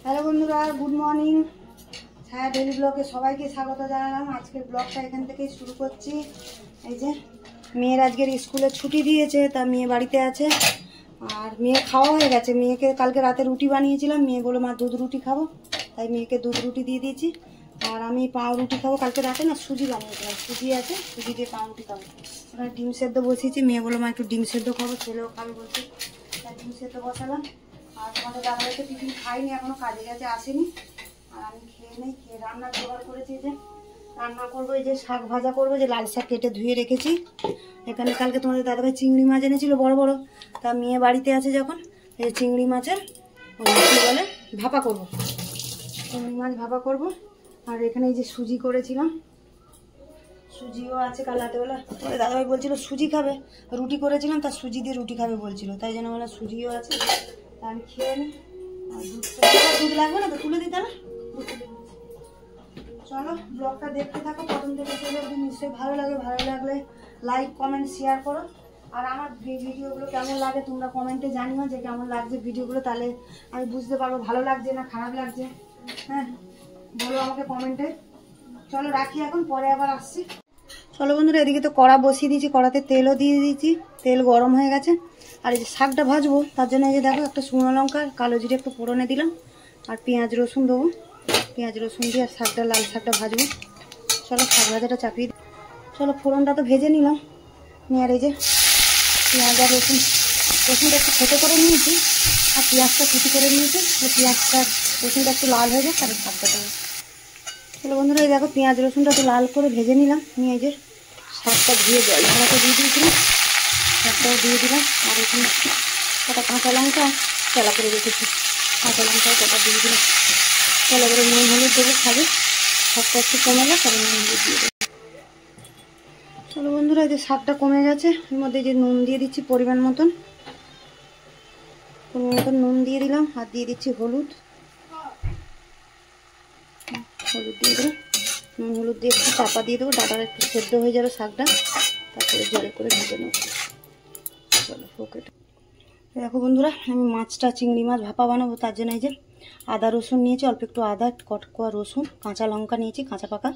Hello বন্ধুরা, good morning. ছায়া daily ব্লগে সবাইকে স্বাগত জানালাম। আজকের ব্লগটা এখান থেকেই শুরু করছি। এই যে মেয়ের আজকের স্কুলে ছুটি দিয়েছে, তা মেয়ে বাড়িতে আছে। আর মেয়ে খাওয়া হয়ে গেছে। মেয়েকে কালকে রাতে রুটি বানিয়েছিলাম, মেয়ে বলো মা দুধ রুটি খাবো, তাই মেয়েকে দুধ রুটি দিয়ে দিয়েছি। আর আমি পাউ রুটি খাবো। কালকে রাতে না সুজি বানিয়েছিলাম, সুজি আছে, সুজি দিয়ে পাউ রুটি খাবো। এবার ডিম সেদ্ধ বসিয়েছি, মেয়ে বলো মা একটু ডিম সেদ্ধ খাবো, ছেলেও খাবে বলছে, তাই ডিম সেদ্ধ বসালাম। আর তোমাদের দাদাভাইকে টিফিন খাইনি, এখনো কাজে কাজে আসেনি। আর আমি খেয়ে নেই, খেয়ে রান্নার জোগাড় করেছি। যে রান্না করবো, এই যে শাক ভাজা করবো, যে লাল শাক কেটে ধুয়ে রেখেছি। এখানে কালকে তোমাদের দাদাভাই চিংড়ি মাছ এনেছিল বড় বড়, তা মেয়ে বাড়িতে আছে যখন, এই চিংড়ি মাছের কী বলে ভাপা করবো, চিংড়ি মাছ ভাপা করবো। আর এখানে এই যে সুজি করেছিলাম, সুজিও আছে। কাল রাতেবেলা তোমাদের দাদাভাই বলছিল সুজি খাবে, রুটি করেছিলাম, তার সুজি দিয়ে রুটি খাবে বলছিল, তাই জন্য বলে সুজিও আছে, তা আমি খেয়ে নিই। আর দুধ লাগবে না তো, তুলে দিতে না। চলো ব্লগটা দেখতে থাকো প্রথম থেকে শেষ অবধি। নিশ্চয়ই ভালো লাগে, ভালো লাগলে লাইক কমেন্ট শেয়ার করো। আর আমার ভিডিওগুলো কেমন লাগে তোমরা কমেন্টে জানিও, যে কেমন লাগছে ভিডিওগুলো, তাহলে আমি বুঝতে পারবো ভালো লাগছে না খারাপ লাগছে। হ্যাঁ বলো আমাকে কমেন্টে। চলো রাখি এখন, পরে আবার আসছি। চলো বন্ধুরা, এদিকে তো কড়া বসিয়ে দিয়েছি, কড়াতে তেলও দিয়ে দিয়েছি, তেল গরম হয়ে গেছে। আর এই যে শাকটা ভাজবো, তার জন্য এই যে দেখো একটা শুকনো লঙ্কা কালো জিরে একটু ফোড়নে দিলাম, আর পেঁয়াজ রসুন দেবো। পেঁয়াজ রসুন দিয়ে আর শাকটা, লাল শাকটা ভাজবো। চলো শাক ভাজাটা চাপিয়ে দিই। চলো ফোড়নটা তো ভেজে নিলাম। আর এই যে পেঁয়াজ আর রসুনটা একটু ছোটো করে নিয়েছি, আর পেঁয়াজটা কুচি করে নিয়েছি। পেঁয়াজটা রসুনটা একটু লাল হয়ে যায়, তাহলে শাকটা দেবো। চলো বন্ধুরা, এই দেখো পেঁয়াজ রসুনটা একটু লাল করে ভেজে নিলাম। নিয়ে এই যে শাকটা ধুয়ে জল ঝরাতে দিয়ে দিয়েছিলাম, শাকটাও দিয়ে দিলাম। আর এখানে কটা কাঁচা লঙ্কা চেলা করে রেখেছি, কাঁচা লঙ্কাও কটা দিয়ে দিলাম। চলো এবারে নুন হলুদ দেবো, খাবে শাকটা একটু কমে গেছে, তবে নুন হলুদ দিয়ে দেবো। চলো বন্ধুরা, এই যে শাকটা কমে গেছে, এর মধ্যে যে নুন দিয়ে দিচ্ছি পরিমাণ মতন নুন দিয়ে দিলাম। আর দিয়ে দিচ্ছি হলুদ, হলুদ দিয়ে দিলাম। নুন হলুদ দিয়ে একটু চাপা দিয়ে দেবো, ডাটার একটু সেদ্ধ হয়ে যাবে শাকটা, তারপরে জলে করে ভেজে নেব। চলো ওকে। দেখো বন্ধুরা, আমি মাছটা চিংড়ি মাছ ভাপা বানাবো, তার জন্য এই যে আদা রসুন নিয়েছি, অল্প একটু আদা, কটকোয়া রসুন, কাঁচা লঙ্কা নিয়েছি কাঁচা পাকা,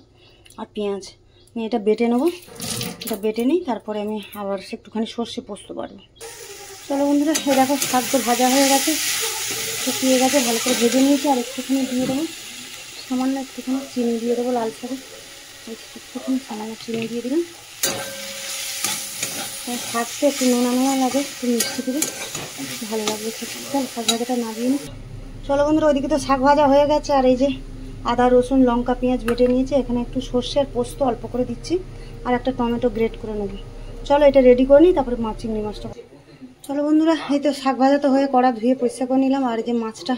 আর পেঁয়াজ নিয়ে এটা বেটে নেবো। এটা বেটে নিই, তারপরে আমি আবার একটুখানি সর্ষে পোস্ত বাড়বো। চলো বন্ধুরা, এই দেখো শাক তো ভাজা হয়ে গেছে, শুকিয়ে গেছে, ভালো করে ভেজে নিয়েছি। আর একটুখানি দিয়ে দেবো, সামান্য একটুখানি চিনি দিয়ে দেবো লাল শাকে, একটুখানি সামান্য চিনি দিয়ে দিলাম। শাকটা একটু নোনা নোনা লাগে, একটু মিষ্টি দেবে, ভালো লাগবে খেতে। চল শাক ভাজাটা নামিয়ে নিই। চলো বন্ধুরা, ওইদিকে তো শাক ভাজা হয়ে গেছে। আর এই যে আদা রসুন লঙ্কা পেঁয়াজ বেটে নিয়েছি, এখানে একটু সর্ষে আর পোস্ত অল্প করে দিচ্ছি, আর একটা টমেটো গ্রেট করে নেবো। চলো এটা রেডি করে নিই, তারপরে মাছ চিংড়ি মাছটা। চলো বন্ধুরা, এই তো শাক ভাজা তো হয়ে কড়া ধুয়ে পরিষ্কার করে নিলাম। আর এই যে মাছটা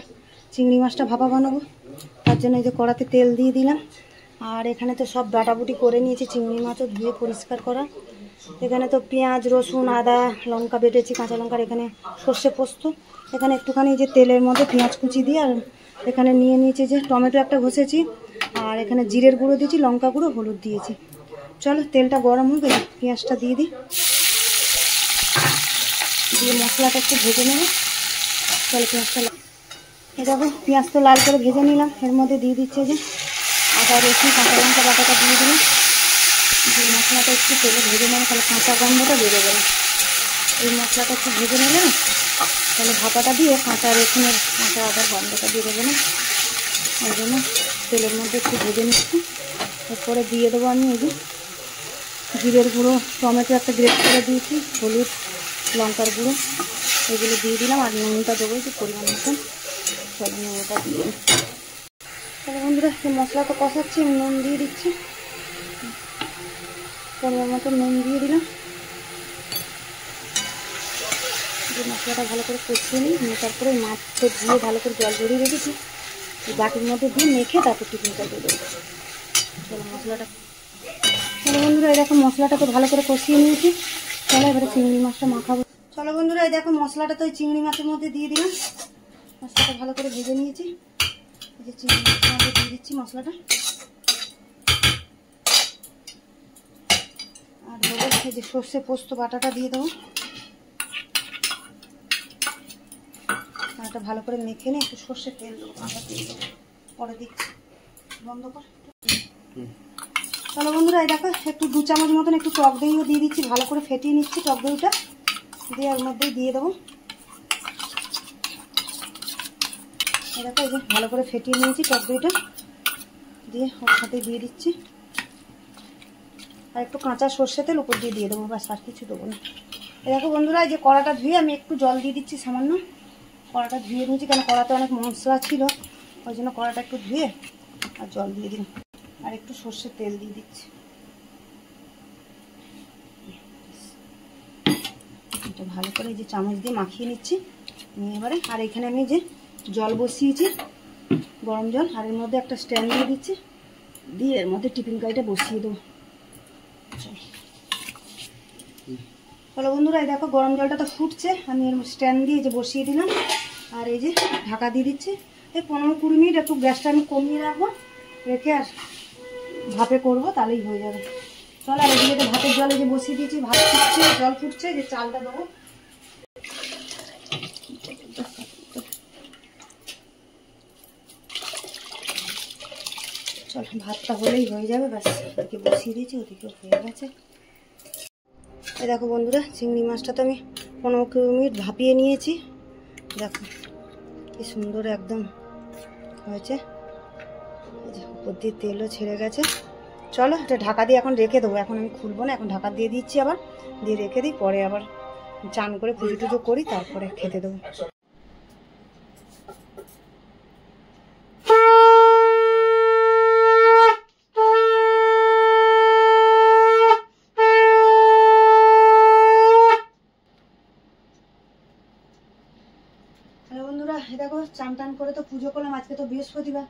চিংড়ি মাছটা ভাপা বানাবো, তার জন্য এই যে কড়াতে তেল দিয়ে দিলাম। আর এখানে তো সব বাটাবুটি করে নিয়েছি, চিংড়ি মাছও ধুয়ে পরিষ্কার করা। এখানে তো পেঁয়াজ রসুন আদা লঙ্কা বেটেছি, কাঁচা লঙ্কার এখানে সর্ষে পোস্ত, এখানে একটুখানি যে তেলের মধ্যে পেঁয়াজ কুচি দিয়ে, আর এখানে নিয়ে নিয়েছি যে টমেটো একটা ঘষেছি, আর এখানে জিরের গুঁড়ো দিয়েছি, লঙ্কা গুঁড়ো, হলুদ দিয়েছি। চলো তেলটা গরম হবে, পেঁয়াজটা দিয়ে দিই, দিয়ে মশলাটা একটু ভেজে নেবো। চলো পেঁয়াজটা, এই দেখো পেঁয়াজ তো লাল করে ভেজে নিলাম। এর মধ্যে দিয়ে দিচ্ছে যে আদা রসুন কাঁচা লঙ্কা বাটাটা দিয়ে দিলাম, দিয়ে মশলাটা একটু তেলে ভেজে নেবো, তাহলে কাঁচা গন্ধটা বেড়ে যাবে। এই মশলাটা একটু ভেজে নিলে না, তাহলে ভাপাটা দিয়ে কাঁচা রসুনের কাঁচা আদার গন্ধটা দিয়ে দেবে না, ওই জন্য তেলের মধ্যে একটু ভেজে নিচ্ছি। এরপরে দিয়ে দেবো আমি এই যে জিরের গুঁড়ো, টমেটো একটা গ্রেট করে দিয়েছি, হলুদ লঙ্কার গুঁড়ো এগুলো দিয়ে দিলাম। আর নুনটা দেবো যে পরিমাণ মতন, সব নুনটা দিয়ে দিই। তাহলে বন্ধুরা, এই মশলা তো কষাচ্ছি, নুন দিয়ে দিচ্ছি, পরিমাণ মতো নুন দিয়ে দিলাম। দিয়ে মশলাটা ভালো করে কষিয়ে নিই, নিয়ে তারপরে মাছটা দিয়ে ভালো করে জল ঝরিয়ে রেখেছি, এই বাটির মধ্যে দিয়ে মেখে তারপর টিফিনটা দিয়ে দেবো। চলো মশলাটা, চলো বন্ধুরা, এই দেখো মশলাটা তো ভালো করে কষিয়ে নিয়েছি। চলো এবারে চিংড়ি মাছটা মাখাবো। চলো বন্ধুরা, এই দেখো মশলাটা তো ওই চিংড়ি মাছের মধ্যে দিয়ে দিলাম, মশলাটা ভালো করে ভেজে নিয়েছি। এই যে চিংড়ি মাছের মধ্যে দিয়ে দিচ্ছি মশলাটা, আর দেবো এই যে সর্ষে পোস্ত বাটাটা দিয়ে দেবো, আর এটা ভালো করে মেখে নিয়ে একটু সর্ষের তেল দেবো, কাঁচা তেল দেবো, পরে দিচ্ছি। বন্ধ কর। চলো বন্ধুরা, এই দেখো একটু 2 চামচ মতন একটু টক দইও দিয়ে দিচ্ছি, ভালো করে ফেটিয়ে নিচ্ছি টক দইটা দিয়ে ওর মধ্যেই দিয়ে দেবো। এই দেখো এই যে ভালো করে ফেটিয়ে নিয়েছি টক দইটা দিয়ে ওর সাথে দিয়ে দিচ্ছি, আর একটু কাঁচা সর্ষে তেল উপর দিয়ে দেবো, বাস আর কিছু দেবো না। এই দেখো বন্ধুরা, এই যে কড়াটা ধুয়ে আমি একটু জল দিয়ে দিচ্ছি সামান্য, কড়াটা ধুয়ে নিয়েছি কারণ কড়াতে অনেক মশলা ছিল, ওই জন্য কড়াটা একটু ধুয়ে আর জল দিয়ে দিলাম, আর একটু সর্ষের তেল দিয়ে দিচ্ছি। এটা ভালো করে এই যে চামচ দিয়ে মাখিয়ে নিচ্ছি নিয়ে এবারে, আর এখানে আমি যে জল বসিয়েছি গরম জল, আর এর মধ্যে একটা স্ট্যান্ড দিয়ে দিচ্ছি, দিয়ে এর মধ্যে টিফিন কারিটা বসিয়ে দেবো। চলো বন্ধুরা, এই দেখো গরম জলটা তো ফুটছে, আমি এর স্ট্যান্ড দিয়ে যে বসিয়ে দিলাম, আর এই যে ঢাকা দিয়ে দিচ্ছি। এই 15-20 মিনিট একটু গ্যাসটা আমি কমিয়ে রাখবো, রেখে আর ভাপে করবো, তাহলেই হয়ে যাবে। চলো, আর এদিকে তো ভাতের জলে যে বসিয়ে দিয়েছি, ভাত ফুটছে, জল ফুটছে, যে চালটা দেবো। চল, ভাতটা হলেই হয়ে যাবে, ব্যাস। ওদিকে বসিয়ে দিয়েছি, ওদিকে হয়ে গেছে। এই দেখো বন্ধুরা, চিংড়ি মাছটা তো আমি 15-20 মিনিট ভাপিয়ে নিয়েছি, দেখো কি সুন্দর একদম হয়েছে, উপর দিয়ে তেলও ছেড়ে গেছে। চলো, এটা ঢাকা দিয়ে এখন রেখে দেবো, এখন আমি খুলবো না, এখন ঢাকা দিয়ে দিচ্ছি, আবার দিয়ে রেখে দিই, পরে আবার চান করে পুজো টুজো করি, তারপরে খেতে দেবো। হ্যালো বন্ধুরা, এই দেখো চান টান করে তো পুজো করলাম, আজকে তো বৃহস্পতিবার,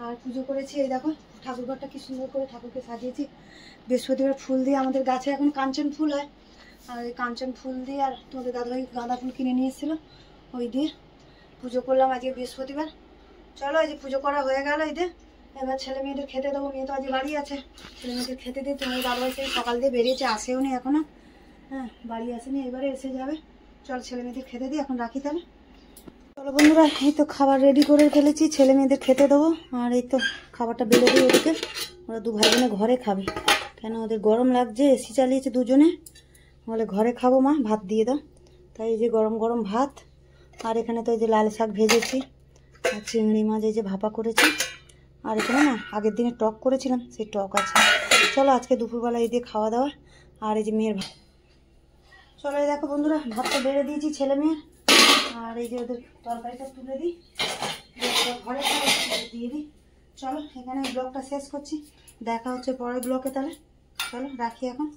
আর পুজো করেছি। এই দেখো ঠাকুরঘরটা কি সুন্দর করে ঠাকুরকে সাজিয়েছি, বৃহস্পতিবার ফুল দিয়ে, আমাদের গাছে এখন কাঞ্চন ফুল হয়, আর এই কাঞ্চন ফুল দিয়ে, আর তোমাদের দাদাভাই গাঁদা ফুল কিনে নিয়ে এসেছিলো, ওই দিয়ে পুজো করলাম আজকে বৃহস্পতিবার। চলো, এই যে পুজো করা হয়ে গেল, এই যে এবার ছেলে মেয়েদের খেতে দেবো, মেয়ে তো আজকে বাড়ি আছে, ছেলে মেয়েদের খেতে দিয়ে তোমাদের দাদাভাই সেই সকাল দিয়ে বেরিয়েছে, আসেও নি এখনো, হ্যাঁ বাড়ি আসেনি, এবারে এসে যাবে। চল ছেলে মেয়েদের খেতে দিই, এখন রাখি তাহলে। চলো বন্ধুরা, এই তো খাবার রেডি করে ফেলেছি, ছেলে মেয়েদের খেতে দেবো, আর এই তো খাবারটা বেড়ে দিই ওদেরকে, ওরা 2 ভাই বোনে ঘরে খাবে, কেন ওদের গরম লাগছে, এসি চালিয়েছে দুজনে, বলে ঘরে খাবো মা, ভাত দিয়ে দাও, তাই এই যে গরম গরম ভাত, আর এখানে তো এই যে লাল শাক ভেজেছি, আর চিংড়ি মাছ এই যে ভাপা করেছি, আর এখানে না আগের দিনে টক করেছিলাম, সেই টক আছে। চলো, আজকে দুপুরবেলা এই দিয়ে খাওয়া দাওয়া, আর এই যে মেয়ের ভাত। চলো, এই দেখো বন্ধুরা, ভাতটা বেড়ে দিয়েছি ছেলে মেয়ের, আর এই যে ওদের তরকারিটা তুলে দিই, ঘরে দিয়ে দিই। চলো, এখানে ব্লগটা শেষ করছি, দেখা হচ্ছে পরের ব্লগে, তাহলে চলো রাখি এখন।